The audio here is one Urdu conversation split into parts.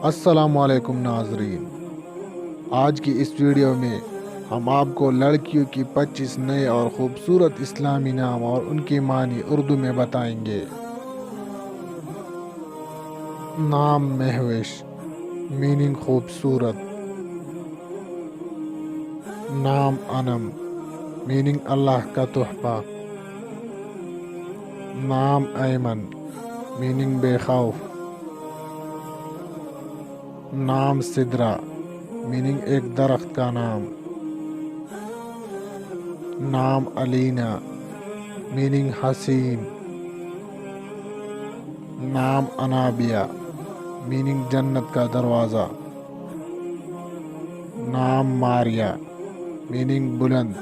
السلام علیکم ناظرین، آج کی اس ویڈیو میں ہم آپ کو لڑکیوں کی 25 نئے اور خوبصورت اسلامی نام اور ان کی معنی اردو میں بتائیں گے۔ نام مہوش، میننگ خوبصورت۔ نام انم، میننگ اللہ کا تحفہ۔ نام ایمن، میننگ بے خوف۔ نام سدرا، میننگ ایک درخت کا نام۔ نام علینا، میننگ حسین۔ نام انابیہ، میننگ جنت کا دروازہ۔ نام ماریا، میننگ بلند۔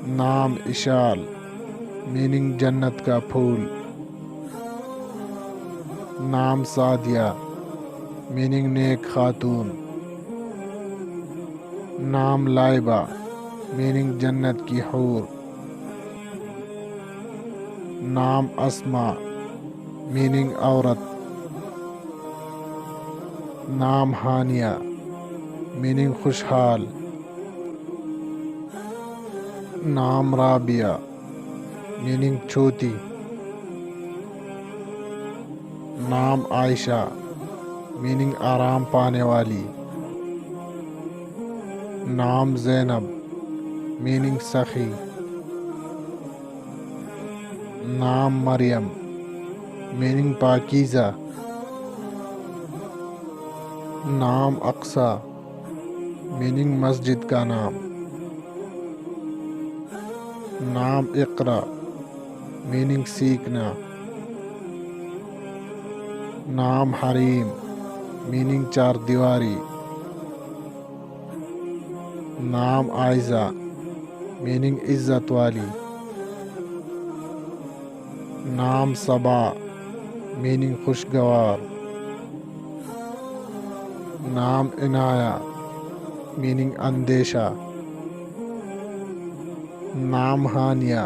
نام اشال، میننگ جنت کا پھول۔ نام سعدیہ، میننگ نیک خاتون۔ نام لائبہ، میننگ جنت کی حور۔ نام اسما، میننگ عورت۔ نام ہانیہ، میننگ خوشحال۔ نام رابعہ، میننگ چھوٹی۔ نام عائشہ، میننگ آرام پانے والی۔ نام زینب، میننگ سخی۔ نام مریم، میننگ پاکیزہ۔ نام اقصی، میننگ مسجد کا نام۔ نام اقرا، میننگ سیکھنا۔ نام حریم، میننگ چار دیواری۔ نام عائزہ، میننگ عزت والی۔ نام صبا، میننگ خوشگوار۔ نام عنایہ، میننگ اندیشہ۔ نام ہانیہ،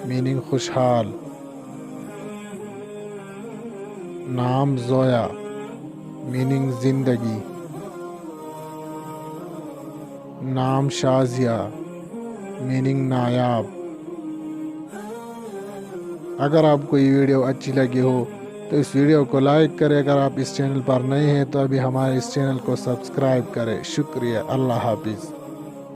میننگ خوشحال۔ نام زویا، میننگ زندگی۔ نام شازیہ، میننگ نایاب۔ اگر آپ کو یہ ویڈیو اچھی لگی ہو تو اس ویڈیو کو لائک کریں۔ اگر آپ اس چینل پر نئے ہیں تو ابھی ہمارے اس چینل کو سبسکرائب کریں۔ شکریہ، اللہ حافظ۔